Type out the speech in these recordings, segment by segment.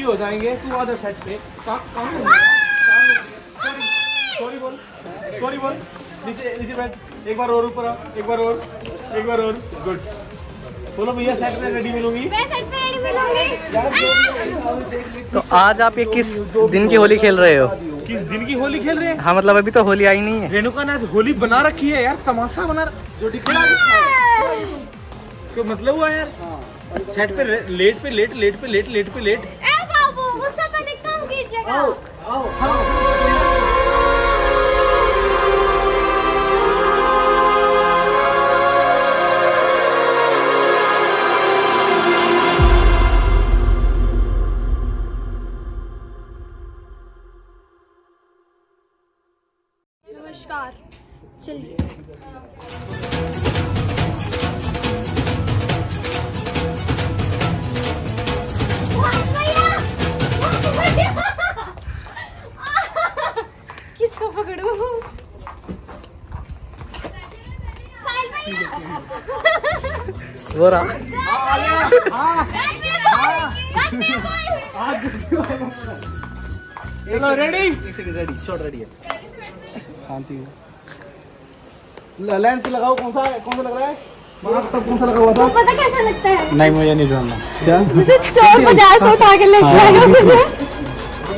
हो जाएंगे। तू अदर साइड पे सॉरी बोल नीचे बैठ। एक बार और ऊपर एक बार और गुड। बोलो भैया सेट पे रेडी मिलूंगी। मैं सेट पे रेडी मिलूंगी। तो आज आप ये किस दिन की होली खेल रहे हो? किस दिन की होली खेल रहे हैं? हाँ मतलब अभी तो होली आई नहीं है। रेणुका ने आज होली बना रखी है यार, तमाशा बना जो दिखा मतलब हुआ यार। सेट पे लेट पे लेट। ए बाबू गुस्सा करने कम कीजिएगा। नमस्कार, चलिए। किसको पकड़ूं? वो रहा। रेडी? रेडी, शॉट रेडी है। शांति लेंस लगाओ। कौन सा लग रहा है? तब कौन सा लगा हुआ था? पता कैसा लगता है? नहीं मुझे नहीं जानना। क्या? मुझे चोर बाजार से उठा के लेके आया मुझे।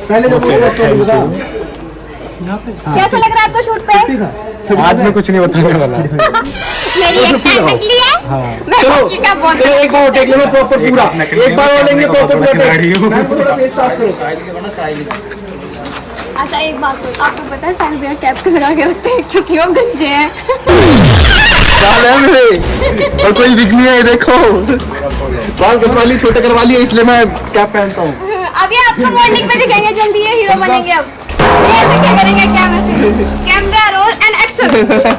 पहले जब मुझे बता कैसा लग रहा है आपका शूट पे? आज मैं कुछ नहीं बताने वाला। मेरी एक टेक्निक है। मैं चलो हॉकी का बहुत एक बार टेक लेंगे प्रॉपर पूरा। एक बार और लेंगे प्रॉपर पूरा। अच्छा एक बात आपको पता है साल भैया कैप लगा के रखते हैं क्योंकि वो गंजे हैं। और कोई बिक नहीं है, देखो बाल कटवा ली, छोटे करवा लिए, इसलिए मैं कैप पहनता हूँ। अभी आपको मॉडलिंग में दिखाएंगे, जल्दी ये हीरो बनेंगे। अब ये ऐसे क्या करेंगे? Camera roll and action.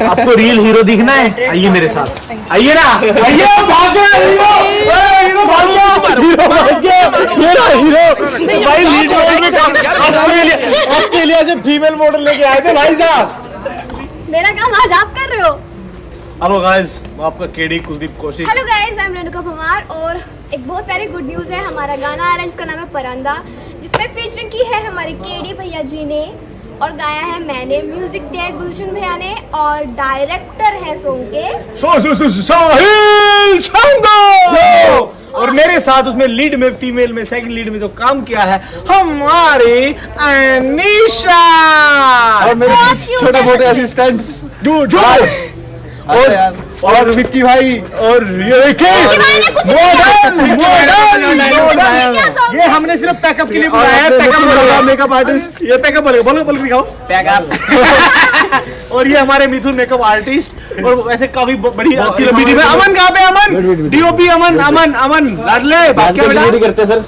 आपको रियल हीरो दिखना है? आइए मेरे साथ, आइए ना, आइए। भागो हीरो भाई, लीड रोल में ऑस्ट्रेलिया से फीमेल मॉडल लेके आए थे भाई साहब। मेरा काम आज आप कर रहे हो। हेलो गाइस, आपका KD Kuldeep Kaushik. Hello guys, I am Renuka Parmar और एक बहुत प्यारी गुड न्यूज़ है। हमारा गाना आ रहा है जिसका नाम है परंदा, जिसमें फीचरिंग की है हमारे केडी भैया जी ने और गाया है मैंने। म्यूजिक दिया है गुलशन भैया ने और डायरेक्टर है सॉन्ग के साहिल शानदार। और मेरे साथ उसमें लीड में, फीमेल में, सेकंड लीड में जो काम किया है हमारे अनीशा और मेरे छोटे मोटे असिस्टेंट्स और विक्की भाई और ये हमने सिर्फ पैकअप के लिए बुलाया है। पैकअप मेकअप आर्टिस्ट, ये पैकअप बोलेगा, बोलो दिखाओ पैकअप। और ये हमारे मिथुन मेकअप आर्टिस्ट और वैसे काफी बड़ी अच्छी लंबी टीम है। अमन कहाँ पे? अमन डीओपी, अमन लाडले कंटिन्यूटी करते सर,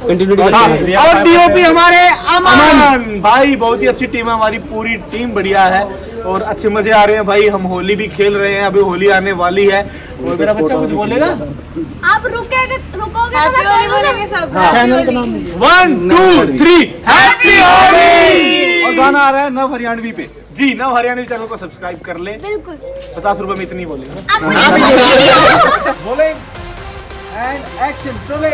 कंटिन्यूटी। और डीओपी हमारे अमन भाई, बहुत ही अच्छी टीम है हमारी, पूरी टीम बढ़िया है और अच्छे मजे आ रहे हैं भाई। हम होली भी खेल रहे हैं, अभी होली आने वाली है। और मेरा बच्चा कुछ बोलेगा? आप रुकोगे तो मैं बोलेंगे सब। चैनल का नाम 1 2 3 हैप्पी होली। और गाना आ रहा है नव हरियाणवी पे जी। नव हरियाणवी चैनल को सब्सक्राइब कर ले। बिल्कुल 50 रुपए में इतनी बोलेगा। आप बोले एंड एक्शन चले।